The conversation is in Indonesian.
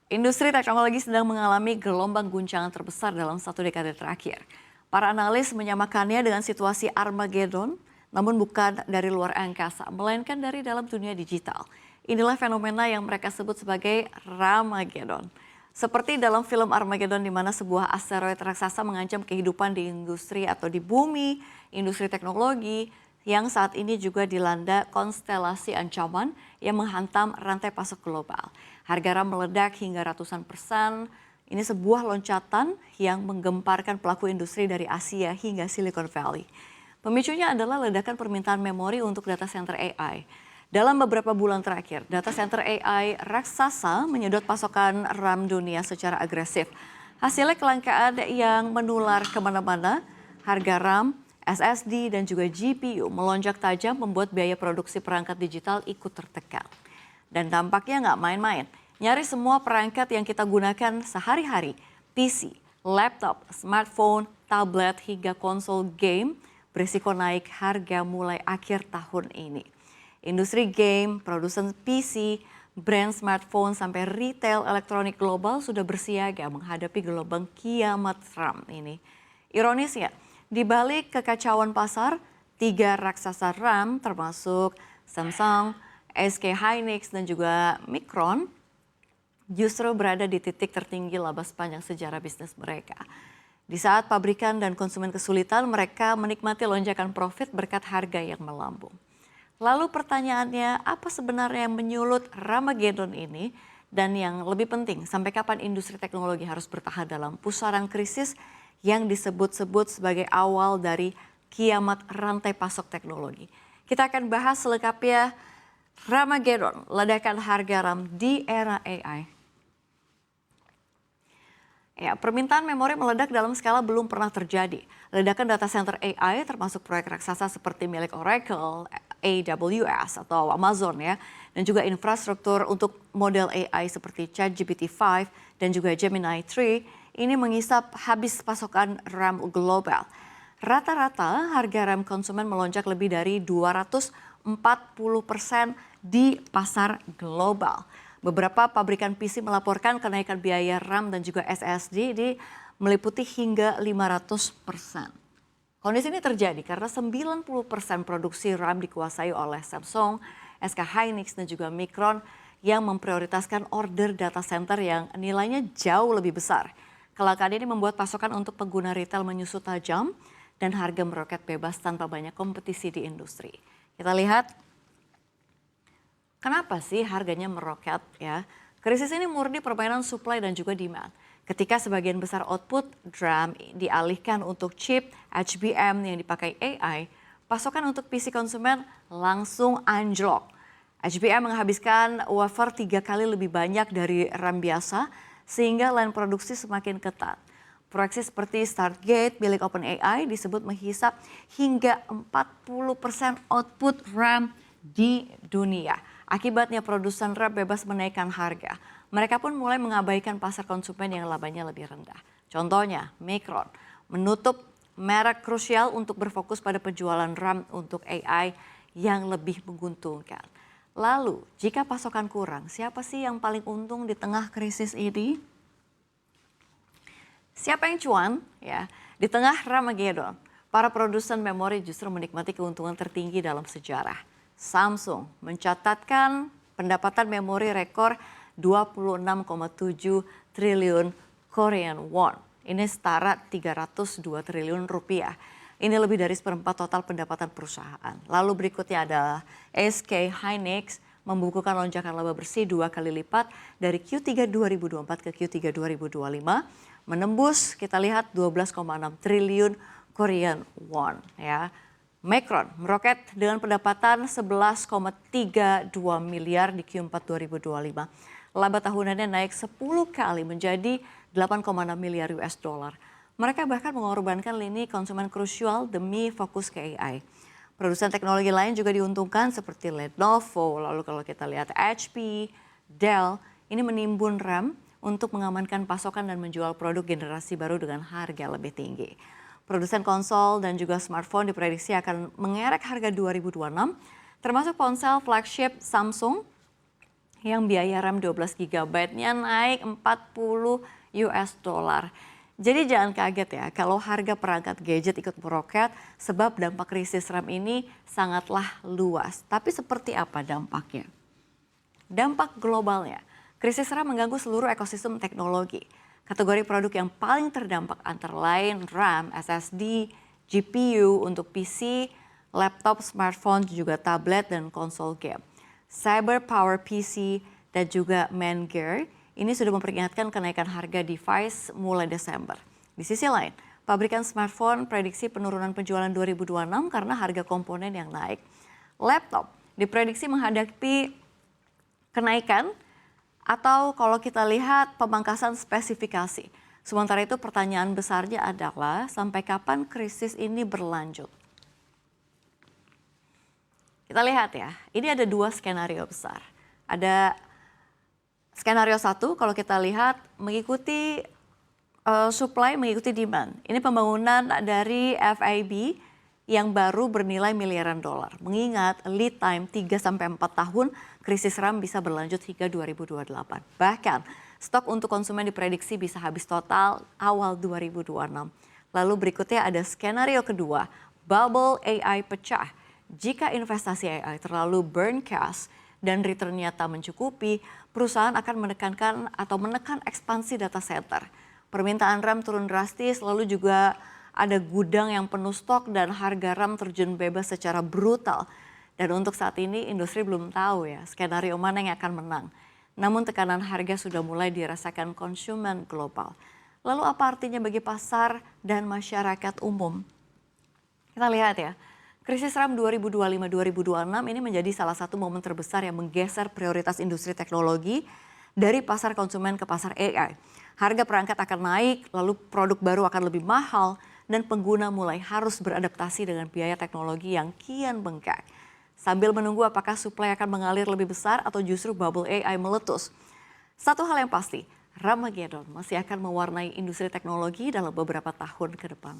Industri teknologi sedang mengalami gelombang guncangan terbesar dalam satu dekade terakhir. Para analis menyamakannya dengan situasi Armageddon, namun bukan dari luar angkasa, melainkan dari dalam dunia digital. Inilah fenomena yang mereka sebut sebagai Ramageddon. Seperti dalam film Armageddon di mana sebuah asteroid raksasa mengancam kehidupan di industri atau di bumi, industri teknologi, yang saat ini juga dilanda konstelasi ancaman yang menghantam rantai pasok global. Harga RAM meledak hingga ratusan persen. Ini sebuah loncatan yang menggemparkan pelaku industri dari Asia hingga Silicon Valley. Pemicunya adalah ledakan permintaan memori untuk data center AI. Dalam beberapa bulan terakhir, data center AI raksasa menyedot pasokan RAM dunia secara agresif. Hasilnya kelangkaan yang menular kemana-mana, harga RAM, SSD dan juga GPU melonjak tajam membuat biaya produksi perangkat digital ikut tertekan. Dan dampaknya nggak main-main. Nyaris semua perangkat yang kita gunakan sehari-hari, PC, laptop, smartphone, tablet, hingga konsol game, berisiko naik harga mulai akhir tahun ini. Industri game, produsen PC, brand smartphone, sampai retail elektronik global sudah bersiaga menghadapi gelombang kiamat RAM ini. Ironisnya, di balik kekacauan pasar, 3 raksasa RAM termasuk Samsung, SK Hynix dan juga Micron justru berada di titik tertinggi laba sepanjang sejarah bisnis mereka. Di saat pabrikan dan konsumen kesulitan, mereka menikmati lonjakan profit berkat harga yang melambung. Lalu pertanyaannya, apa sebenarnya yang menyulut Ramageddon ini? Dan yang lebih penting, sampai kapan industri teknologi harus bertahan dalam pusaran krisis yang disebut-sebut sebagai awal dari kiamat rantai pasok teknologi? Kita akan bahas selengkapnya Ramageddon, ledakan harga RAM di era AI. Ya, permintaan memori meledak dalam skala belum pernah terjadi. Ledakan data center AI termasuk proyek raksasa seperti milik Oracle, AWS atau Amazon ya, dan juga infrastruktur untuk model AI seperti ChatGPT-5 dan juga Gemini 3 ini mengisap habis pasokan RAM global. Rata-rata harga RAM konsumen melonjak lebih dari 240% di pasar global. Beberapa pabrikan PC melaporkan kenaikan biaya RAM dan juga SSD meliputi hingga 500%. Kondisi ini terjadi karena 90% produksi RAM dikuasai oleh Samsung, SK Hynix dan juga Micron yang memprioritaskan order data center yang nilainya jauh lebih besar. Kelangkaan ini membuat pasokan untuk pengguna retail menyusut tajam dan harga meroket bebas tanpa banyak kompetisi di industri. Kita lihat kenapa sih harganya meroket ya? Krisis ini murni permainan supply dan juga demand. Ketika sebagian besar output DRAM dialihkan untuk chip HBM yang dipakai AI, pasokan untuk PC konsumen langsung anjlok. HBM menghabiskan wafer 3 kali lebih banyak dari RAM biasa sehingga line produksi semakin ketat. Proyeksi seperti Stargate milik OpenAI disebut menghisap hingga 40% output RAM di dunia. Akibatnya produsen RAM bebas menaikkan harga. Mereka pun mulai mengabaikan pasar konsumen yang labanya lebih rendah. Contohnya Micron menutup merek krusial untuk berfokus pada penjualan RAM untuk AI yang lebih menguntungkan. Lalu jika pasokan kurang, siapa sih yang paling untung di tengah krisis ini? Siapa yang cuan? Ya, di tengah Ramageddon, para produsen memori justru menikmati keuntungan tertinggi dalam sejarah. Samsung mencatatkan pendapatan memori rekor 26,7 triliun Korean won. Ini setara 302 triliun rupiah. Ini lebih dari seperempat total pendapatan perusahaan. Lalu berikutnya adalah SK Hynix membukukan lonjakan laba bersih 2 kali lipat dari Q3 2024 ke Q3 2025. Menembus kita lihat 12,6 triliun Korean won ya. Micron meroket dengan pendapatan 11,32 miliar di Q4 2025. Laba tahunannya naik 10 kali menjadi 8,6 miliar US dollar. Mereka bahkan mengorbankan lini konsumen krusial demi fokus ke AI. Produsen teknologi lain juga diuntungkan seperti Lenovo, lalu kalau kita lihat HP, Dell, ini menimbun RAM untuk mengamankan pasokan dan menjual produk generasi baru dengan harga lebih tinggi. Produsen konsol dan juga smartphone diprediksi akan mengerek harga 2026, termasuk ponsel flagship Samsung yang biaya RAM 12 GB-nya naik 40 US dollar. Jadi jangan kaget ya kalau harga perangkat gadget ikut meroket sebab dampak krisis RAM ini sangatlah luas. Tapi seperti apa dampaknya? Dampak globalnya, krisis RAM mengganggu seluruh ekosistem teknologi. Kategori produk yang paling terdampak antara lain RAM, SSD, GPU untuk PC, laptop, smartphone, juga tablet dan konsol game. Cyber Power PC dan juga main gear ini sudah memperingatkan kenaikan harga device mulai Desember. Di sisi lain, pabrikan smartphone prediksi penurunan penjualan 2026 karena harga komponen yang naik. Laptop diprediksi menghadapi kenaikan atau kalau kita lihat pemangkasan spesifikasi. Sementara itu pertanyaan besarnya adalah sampai kapan krisis ini berlanjut? Kita lihat ya, ini ada dua skenario besar. Ada skenario satu kalau kita lihat mengikuti supply mengikuti demand. Ini pembangunan dari FAB yang baru bernilai miliaran dolar. Mengingat lead time 3-4 tahun, krisis RAM bisa berlanjut hingga 2028. Bahkan stok untuk konsumen diprediksi bisa habis total awal 2026. Lalu berikutnya ada skenario kedua, bubble AI pecah. Jika investasi AI terlalu burn cash dan returnnya tak mencukupi, perusahaan akan menekan ekspansi data center. Permintaan RAM turun drastis, lalu juga ada gudang yang penuh stok dan harga RAM terjun bebas secara brutal. Dan untuk saat ini industri belum tahu ya skenario mana yang akan menang. Namun tekanan harga sudah mulai dirasakan konsumen global. Lalu apa artinya bagi pasar dan masyarakat umum? Kita lihat ya. Krisis RAM 2025-2026 ini menjadi salah satu momen terbesar yang menggeser prioritas industri teknologi dari pasar konsumen ke pasar AI. Harga perangkat akan naik, lalu produk baru akan lebih mahal, dan pengguna mulai harus beradaptasi dengan biaya teknologi yang kian bengkak. Sambil menunggu apakah suplai akan mengalir lebih besar atau justru bubble AI meletus. Satu hal yang pasti, Ramageddon masih akan mewarnai industri teknologi dalam beberapa tahun ke depan.